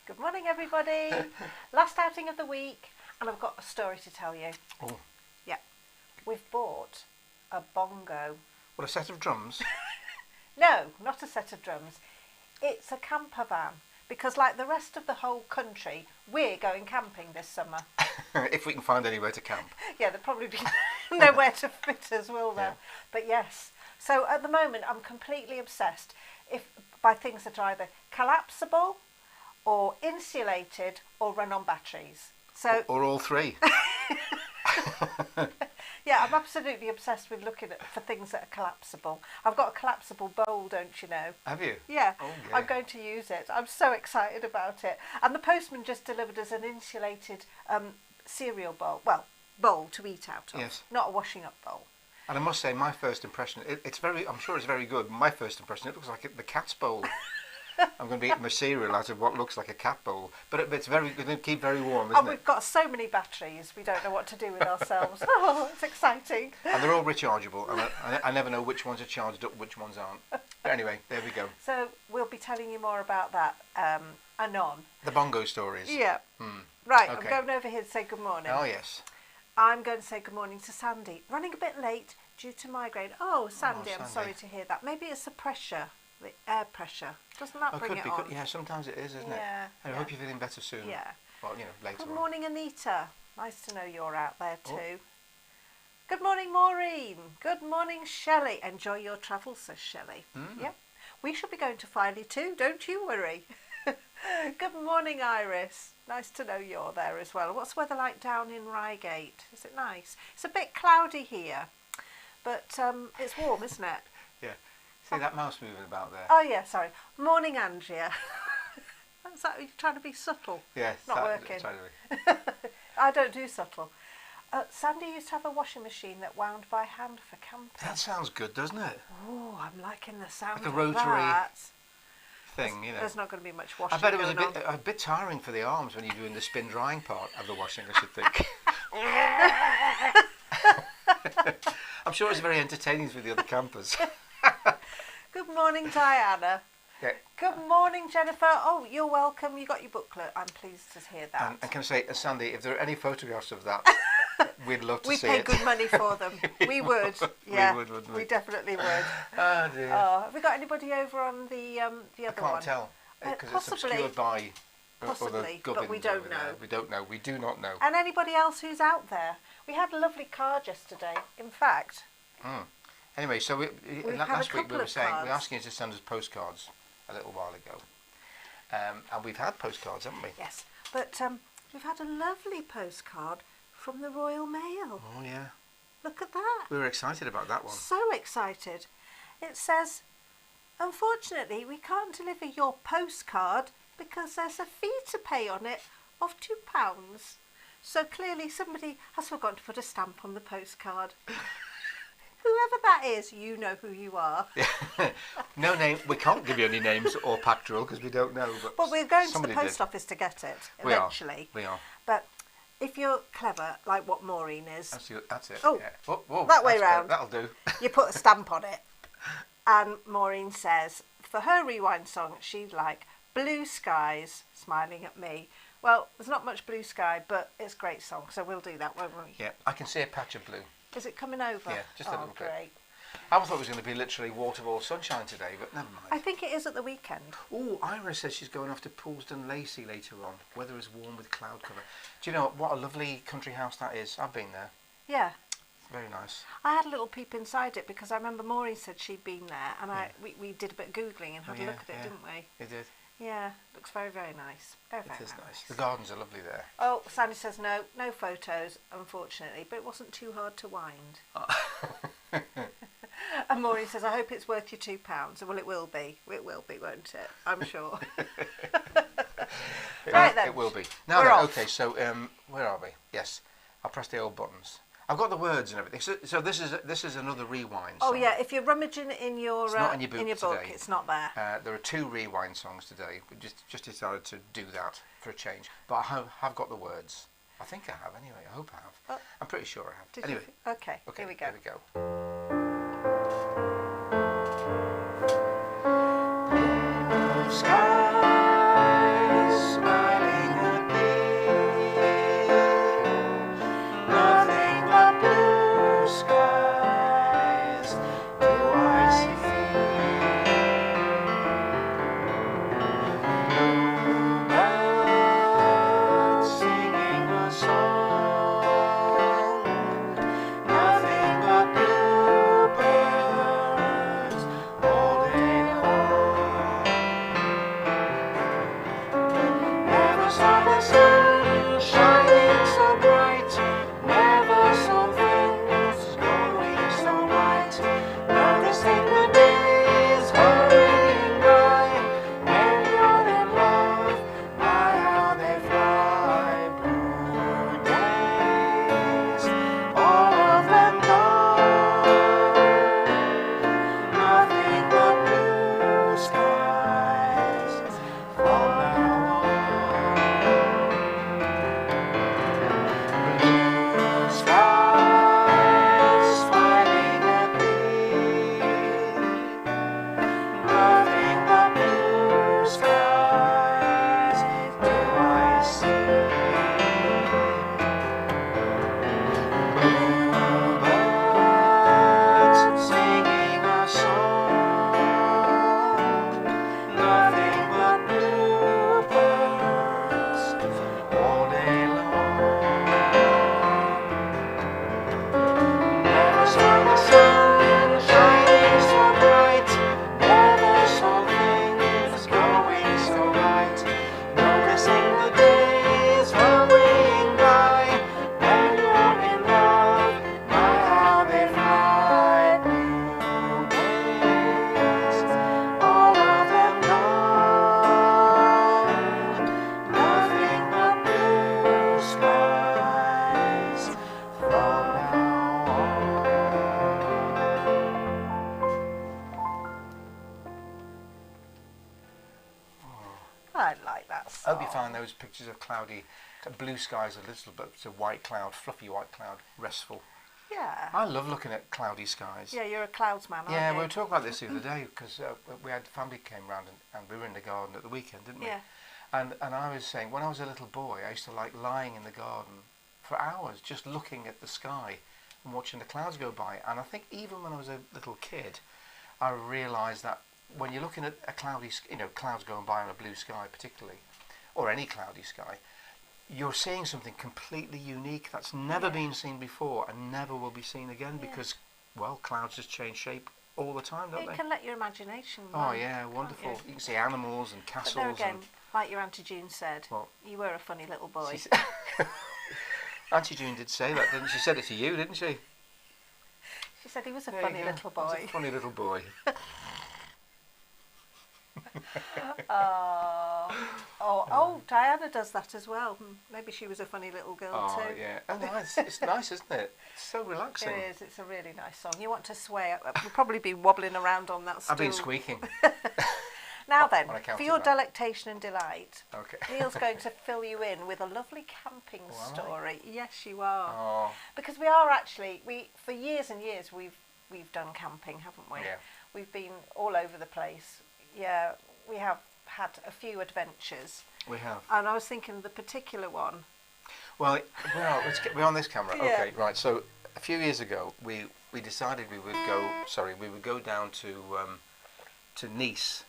Good morning, everybody. Last outing of the week, and I've got a story to tell you. Oh. Yeah. We've bought a bongo. What, a set of drums? No, not a set of drums. It's a camper van. Because like the rest of the whole country, we're going camping this summer. If we can find anywhere to camp. Yeah, there'll probably be nowhere to fit us, will there? Yeah. But yes. So at the moment, I'm completely obsessed by things that are either collapsible or insulated or run on batteries. So Or all three. yeah, I'm absolutely obsessed with looking for things that are collapsible. I've got a collapsible bowl, don't you know? Have you? Yeah, Oh, yeah. I'm going to use it. I'm so excited about it. And the postman just delivered us an insulated cereal bowl. Well, bowl to eat out of. Yes. Not a washing up bowl. And I must say, my first impression, I'm sure it's very good. My first impression, it looks like the cat's bowl. I'm going to be eating my cereal out of what looks like a cat bowl. But it's going to keep very warm, isn't And it? we've got so many batteries, we don't know what to do with ourselves. Oh, it's exciting. And they're all rechargeable. And I never know which ones are charged up, which ones aren't. But anyway, there we go. So we'll be telling you more about that anon. The bongo stories. Yeah. Right, Okay. I'm going over here to say good morning. Oh, yes. I'm going to say good morning to Sandy. Running a bit late due to migraine. Oh, Sandy, I'm Sandy. sorry to hear that. Maybe it's the pressure, the air pressure. Doesn't that bring Could it be. on? Yeah, sometimes it is, isn't Yeah, it? I yeah. hope you're feeling better soon. Yeah. Well, later Good on. morning, Anita. Nice to know you're out there too. Oh. Good morning, Maureen. Good morning, Shelley. Enjoy your travels, says Shelley. Yep. We should be going to Filey too, don't you worry. Good morning, Iris. Nice to know you're there as well. What's the weather like down in Reigate? Is it nice? It's a bit cloudy here, but it's warm, isn't it? Yeah. See that mouse moving about there? Oh, yeah, sorry. Morning, Andrea. Is that you trying to be subtle? Yes. Not working. Trying to be. I don't do subtle. Sandy used to have a washing machine that wound by hand for camping. That sounds good, doesn't it? Oh, I'm liking the sound Like a of rotary that. thing, There's not going to be much washing I bet it was going a bit tiring for the arms when you're doing the spin drying part of the washing, I should think. I'm sure it's very entertaining for the other campers. Good morning, Diana. Yeah. Good morning, Jennifer. Oh, you're welcome. You got your booklet. I'm pleased to hear that. And can I say, Sandy, if there are any photographs of that, we'd love to We see pay it. good money for them. We would. Yeah, We would, wouldn't we? We definitely would. Oh dear. Have we got anybody over on the other one? I can't tell because it's possibly. obscured by Possibly, other but we gubbins don't over there. know. We don't know. We do not know. And anybody else who's out there. We had a lovely card yesterday. In fact, Anyway, so We've had last a week we couple were of saying cards. we were asking you to send us postcards a little while ago, and we've had postcards, haven't we? yes, but we've had a lovely postcard from the Royal Mail. Oh yeah. Look at that. We were excited about that one. So excited. It says, unfortunately, we can't deliver your postcard because there's a fee to pay on it of £2. So clearly somebody has forgotten to put a stamp on the postcard. Whoever that is, you know who you are. No name. We can't give you any names or Pactoral because we don't know. But we're going to the somebody post did. office to get it We are. eventually. We are. But if you're clever, like what Maureen is, That's it. Oh, yeah. Whoa, that way that's round. That'll do. you put a stamp on it. And Maureen says, for her rewind song, she'd like Blue Skies, smiling at me. Well, there's not much blue sky, but it's a great song, so we'll do that, won't we? Yeah, I can see a patch of blue. Is it coming over? Yeah, just a little bit. Great. I thought it was going to be literally wall-to-wall sunshine today, but never mind. I think it is at the weekend. Oh, Iris says she's going off to Poolsden Lacey later on. Weather is warm with cloud cover. Do you know what a lovely country house that is? I've been there. Yeah. Very nice. I had a little peep inside it because I remember Maureen said she'd been there, and we did a bit of Googling and had a look at it, didn't we? You did. Yeah, looks very, very nice. Very, very It is nice. nice. The gardens are lovely there. Oh, Sandy says no photos, unfortunately, but it wasn't too hard to wind. And Maureen says, I hope it's worth your £2. Well, it will be. It will be, won't it? I'm sure. Right then. It will be. Now We're then, off. okay, so where are we? Yes, I'll press the old buttons. I've got the words and everything. So this is another rewind Oh song. yeah, if you're rummaging in your It's not in your book book, today. it's not there. There are 2 rewind songs today. We just decided to do that for a change. But I have got the words. I think I have anyway. I hope I have. Oh. I'm pretty sure I have. Did Anyway. you? Okay, Okay, here we go. Here we go. Skies smile I hope you find those pictures of cloudy, blue skies, a little bit of white cloud, fluffy white cloud, restful. Yeah. I love looking at cloudy skies. Yeah, you're a clouds man, aren't you? Yeah, we were talking about this the other day because we had family came round and we were in the garden at the weekend, didn't we? Yeah. And I was saying, when I was a little boy, I used to like lying in the garden for hours just looking at the sky and watching the clouds go by. And I think even when I was a little kid, I realised that when you're looking at a cloudy, clouds going by on a blue sky particularly, or any cloudy sky, you're seeing something completely unique that's never been seen before and never will be seen again because, well, clouds just change shape all the time, don't they? You can let your imagination Oh run, yeah, wonderful. you? You can see animals and castles. But there again, and like your Auntie June said, what? You were a funny little boy. Auntie June did say that, didn't she? She said it to you, didn't she? She said he was a There funny you go. little He was boy. a funny little boy. Oh, Diana does that as well. Maybe she was a funny little girl Oh too. yeah, and it's nice, isn't it? It's so relaxing. It is. It's a really nice song. You want to sway it. We'll probably be wobbling around on that stool. I've been squeaking. Now then, on account for of your that. delectation and delight, Okay. Neil's going to fill you in with a lovely camping Oh, am I? story. Yes, you are. Oh Because we are actually, for years and years we've done camping, haven't we? yeah. We've been all over the place. Yeah, we have had a few adventures. We have. And I was thinking the particular one. Well, we're on this camera. Yeah. Okay, right. So a few years ago, we decided we would go. Sorry, we would go down to Nice,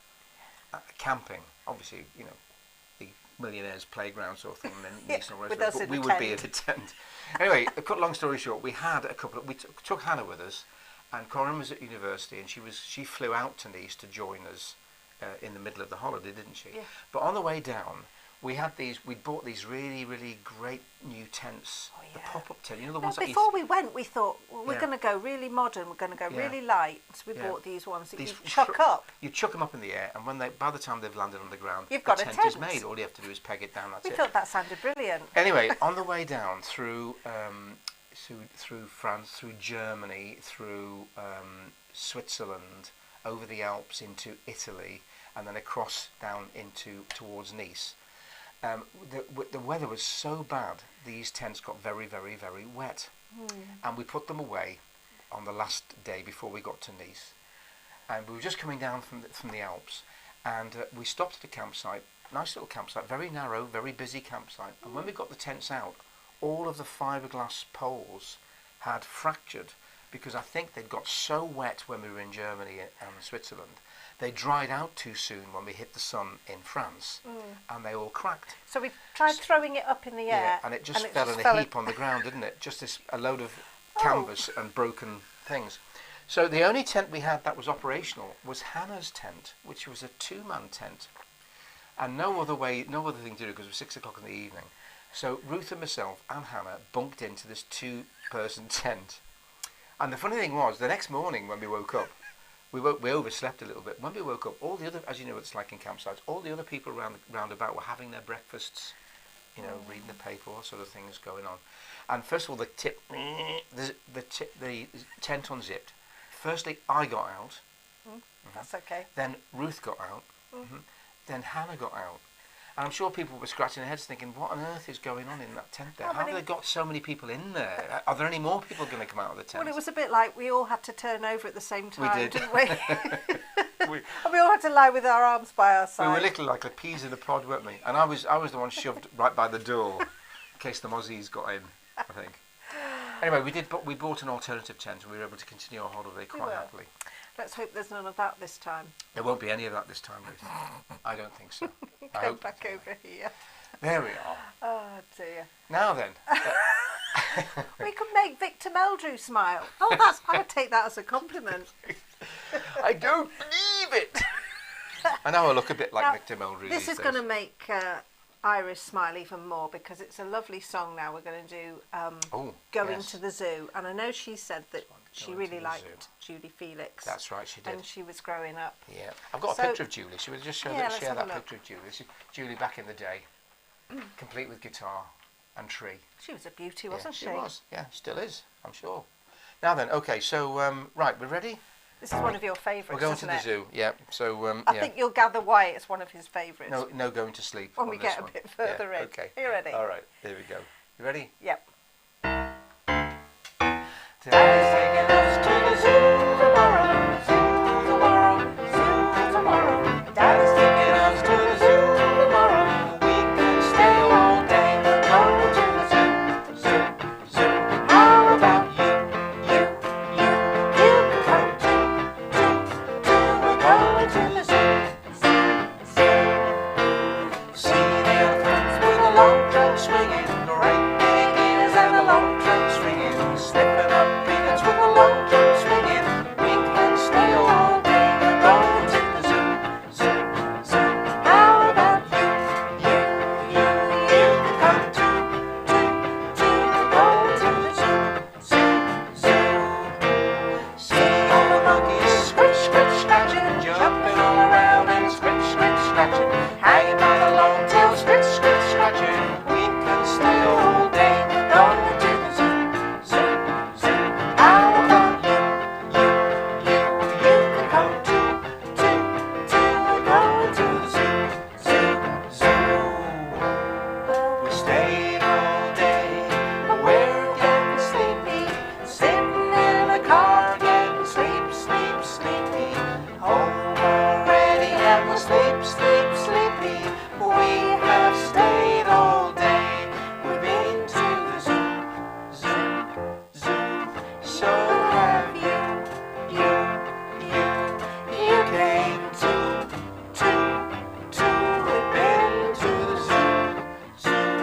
camping. Obviously, the millionaires' playground sort of thing, and then Nice and all the with rest us of it. in But we the would be tent. at a tent. Anyway, to cut long story short, we had a couple. We took Hannah with us, and Corinne was at university, and she flew out to Nice to join us in the middle of the holiday, didn't she? Yeah. But on the way down, we'd bought these really, really great new tents. Oh, The yeah. pop-up tent, the ones that Before we went, we thought, well, we're Yeah. going to go really modern, we're going to go Yeah. really light. So we Yeah. bought these ones that These you chuck up. You chuck them up in the air, and by the time they've landed on the ground, You've the got a tent is tent. made. All you have to do is peg it down. That's We it. thought that sounded brilliant. Anyway, on the way down through France, through Germany, through Switzerland, over the Alps into Italy, and then across down towards Nice. The weather was so bad, these tents got very, very, very wet, and we put them away on the last day before we got to Nice. And we were just coming down from the Alps, and we stopped at a campsite, nice little campsite, very narrow, very busy campsite. And when we got the tents out, all of the fiberglass poles had fractured because I think they'd got so wet when we were in Germany and Switzerland. They dried out too soon when we hit the sun in France, and they all cracked. So we tried throwing it up in the air. Yeah, and it just fell in a heap on the ground, didn't it? Just a load of canvas and broken things. So the only tent we had that was operational was Hannah's tent, which was a 2-man tent, and no other thing to do because it was 6 o'clock in the evening. So Ruth and myself and Hannah bunked into this 2-person tent. And the funny thing was, the next morning when we woke up, we overslept a little bit. When we woke up, all the other, as you know what it's like in campsites, all the other people round about were having their breakfasts, reading the paper, all sort of things going on. And first of all, the tent unzipped. Firstly, I got out. That's okay. Then Ruth got out. Then Hannah got out. And I'm sure people were scratching their heads thinking, what on earth is going on in that tent there? How have they got so many people in there? Are there any more people going to come out of the tent? Well, it was a bit like we all had to turn over at the same time, We did. didn't we? we, And we all had to lie with our arms by our side. we were little like the peas in a pod, weren't we? And I was the one shoved right by the door in case the mozzies got in, I think. Anyway, we bought an alternative tent and we were able to continue our holiday quite happily. Let's hope there's none of that this time. There won't be any of that this time, Ruth. I don't think so. I Go hope. back over here. There we are. Oh dear. Now then. We could make Victor Meldrew smile. Oh, I would take that as a compliment. I don't believe it. I know I look a bit like Now, Victor Meldrew. This is going to make Iris smile even more because it's a lovely song now. We're going to do Going to the Zoo. And I know she said that she really liked Julie Felix. That's right, she did. And she was growing up. Yeah. I've got a picture of Julie. Should we just share let's have a that look. picture of Julie? Julie back in the day, complete with guitar and tree. She was a beauty, wasn't she? She was. Yeah, still is, I'm sure. Now then, okay, so, right, we're ready? This is one of your favourites, We're going to isn't the it? zoo, yeah. So, I think you'll gather why it's one of his favourites. no going to sleep when on we this get one. a bit further in. Okay. Are you ready? All right, here we go. You ready? Yep. Daddy's taking us to the zoo tomorrow, zoo tomorrow, zoo tomorrow. Daddy's taking us to the zoo tomorrow. We can stay all day, go to the zoo, zoo, zoo. How about you, you can come too. We're going to the zoo, zoo. See the elephants with a long trunk swinging, great big ears and a long trunk swinging, sniffing up peanuts with a long trunk swinging. We can stay all day, we're going to the zoo, zoo, zoo. How about you, you can come too. We're going to the zoo, zoo, zoo. See all the monkeys scratch, scratch, scratching, jumping all around and scratch, scratch, scratching, hanging by the long tail, scratch, scratch, scratching. We can stay all day, going to the zoo, zoo, zoo. How about you, you can come too. We're going to the zoo, zoo, zoo. We stayed all day, but we're getting sleepy, sitting in a car, getting sleepy. Home already and we're sleepy. We have stayed all day, we've been to the zoo, zoo. So have you came too. We've been to the zoo.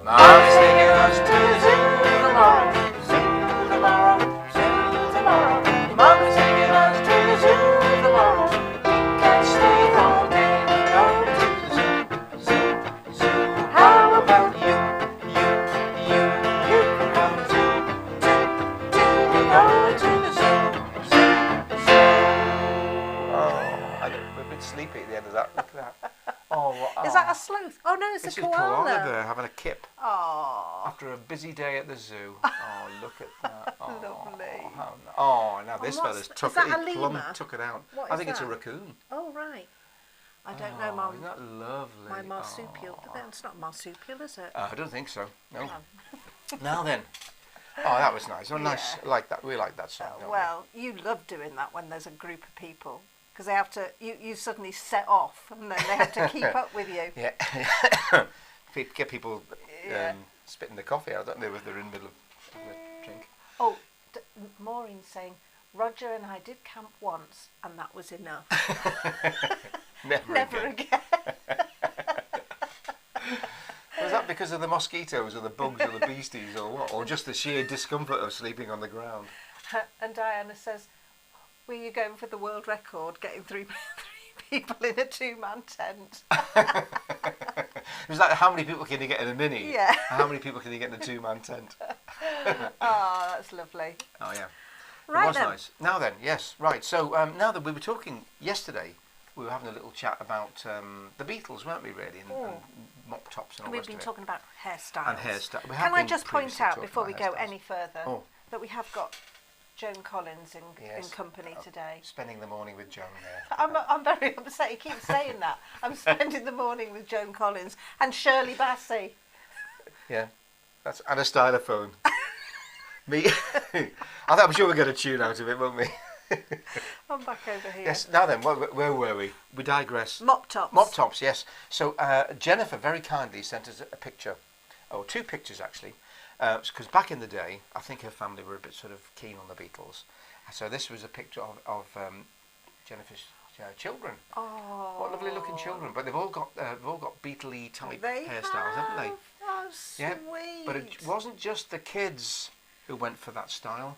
Mom's taking us to the zoo tomorrow. Mom's taking us to the zoo tomorrow. We can stay all day, go to the zoo. How about you can come too. We're going to the zoo. Oh, we're a bit sleepy at the end of that. Look at that. Is that a sloth? Oh no, it's This a is koala. there having a kip Oh, after a busy day at the zoo. Oh, look at that. Oh, lovely. Now this And fella's is that a plumb lemur? took it out. What I is think it's a that? raccoon. Oh right. I don't know, Isn't that lovely? my marsupial. But it's not marsupial, is it? I don't think so. No. Oh. Now then. Oh, that was nice. Oh, nice. Yeah. Like that. We like that song. don't we? Well, you love doing that when there's a group of people because they have to. You suddenly set off and then they have to keep up with you. Yeah. Get people Yeah. spitting the coffee out, don't they, if they're in the middle of the drink. Oh, Maureen's saying Roger and I did camp once and that was enough. Never again. Was that because of the mosquitoes or the bugs or the beasties or what? Or just the sheer discomfort of sleeping on the ground? And Diana says, were you going for the world record, getting three people in a two-man tent? Was that how many people can you get in a mini? Yeah. How many people can you get in a two-man tent? Oh, that's lovely. Oh, yeah. Right It was then. nice. Now then, yes, right. So now that we were talking yesterday, we were having a little chat about the Beatles, weren't we, really? And mop tops and all the We've rest been of it. talking about hairstyles. And hairstyle. We have Can I been just point previously out talking before we about go hairstyles. any further Oh. that we have got Joan Collins in Yes. company today. Spending the morning with Joan there. I'm very upset. He keeps saying that. I'm spending the morning with Joan Collins and Shirley Bassey. Yeah, that's and a stylophone. Me, I'm sure we're going to tune out of it, won't we? I'm back over here. Yes. Now then, where were we? We digress. Mop tops. Mop tops, yes. So Jennifer very kindly sent us a picture, or two pictures actually, because back in the day, I think her family were a bit sort of keen on the Beatles. So this was a picture of Jennifer's children. Oh. What lovely looking children! But they've all got Beatle-y type They hairstyles, haven't they? Oh, sweet. Yeah. But it wasn't just the kids who went for that style.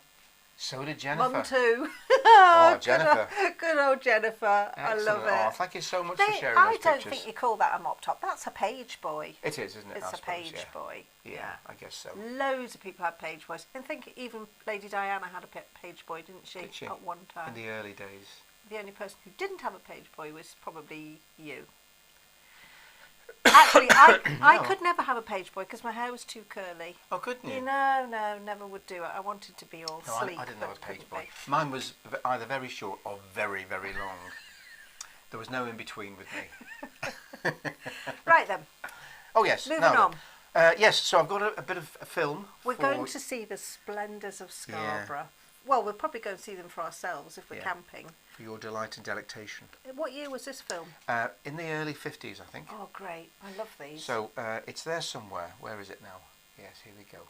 So did Jennifer. Mum too. Oh, Jennifer. Good old Jennifer. Excellent. I love it. Oh, thank you so much for sharing I those don't pictures. think you call that a mop top. That's a page boy. It is, isn't it? It's I a suppose, page yeah. boy. Yeah, I guess so. Loads of people had page boys. I think even Lady Diana had a page boy, didn't she? Did she? At one time. In the early days. The only person who didn't have a page boy was probably you. Actually, I No. could never have a page boy because my hair was too curly. Oh, couldn't you? No, never would do it. I wanted to be all No, sleek. I didn't but have a page couldn't boy. be. Mine was either very short or very, very long. There was no in between with me. Right then, Oh yes. moving now on. then. Yes, so I've got a bit of a film. We're going to see the splendours of Scarborough. Well, we'll probably go and see them for ourselves if we're Yeah. camping. for your delight and delectation. What year was this film? In the early 50s, I think. Oh, great. I love these. So it's there somewhere. Where is it now? Yes, here we go.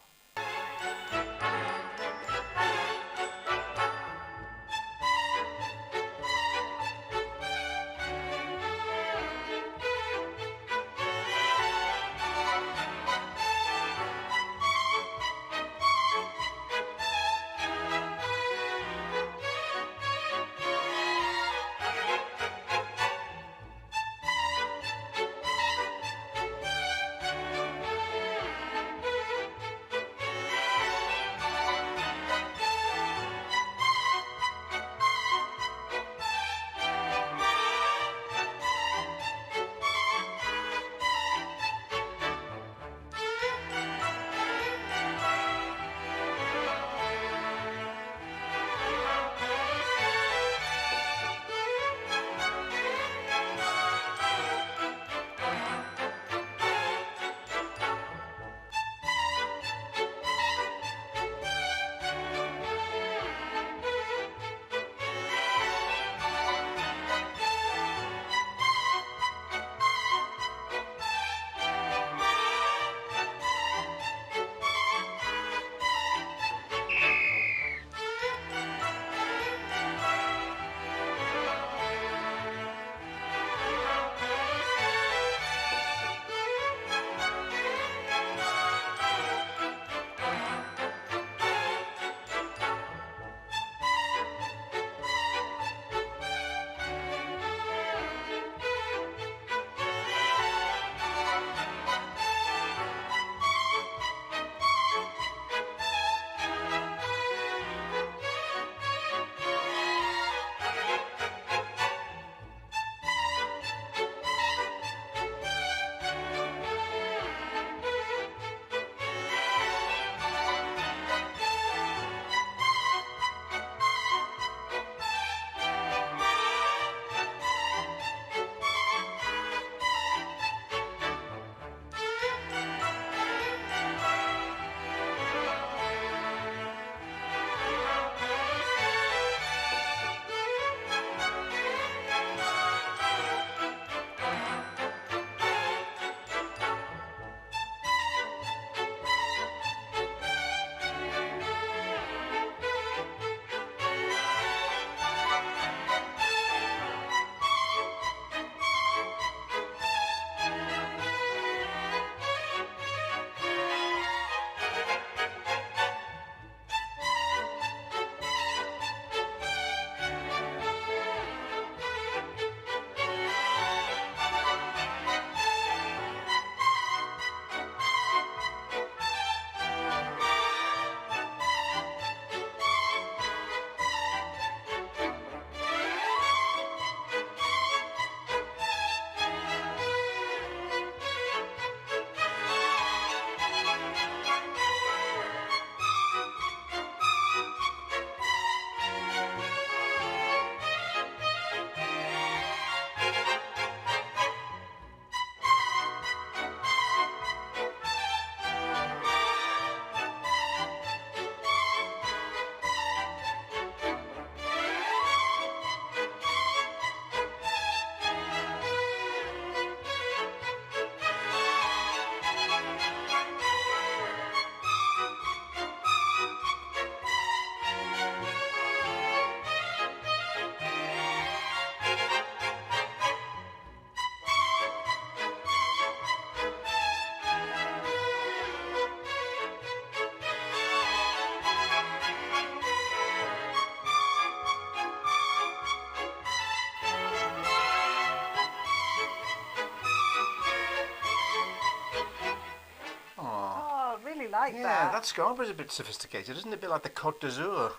Like yeah, that. that Scarborough's a bit sophisticated, isn't it? A bit like the Côte d'Azur,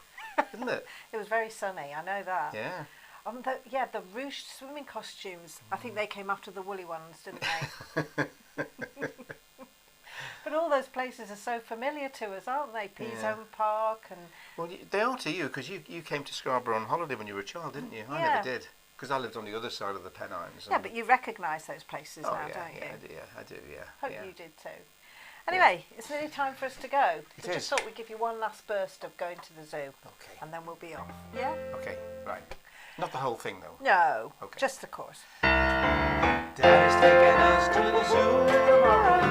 isn't it? It was very sunny, I know that. Yeah. The ruched swimming costumes. I think they came after the woolly ones, didn't they? But all those places are so familiar to us, aren't they? Peasholm Park and... Well, they are to you, because you came to Scarborough on holiday when you were a child, didn't you? I never did, because I lived on the other side of the Pennines. Yeah, but you recognise those places now, yeah, don't you? I do, yeah. Hope you did too. Anyway, it's nearly time for us to go. We just thought we'd give you one last burst of going to the zoo. Okay. And then we'll be off. Yeah? Okay, right. Not the whole thing, though. No, okay. Just the chorus. Daddy's taking us to the zoo tomorrow.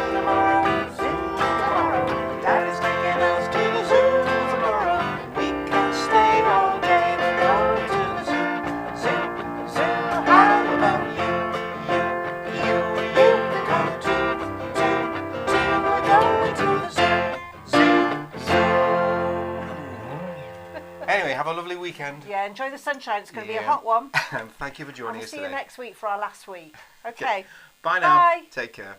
Tomorrow, tomorrow. Daddy's taking us to the zoo tomorrow. We can stay all day and go to the zoo. Zoo, zoo. How about you? You come we're going to the zoo. Anyway, have a lovely weekend. Yeah, enjoy the sunshine. It's going to be a hot one. Thank you for joining us today. See you next week for our last week. Okay. Bye now. Bye. Take care.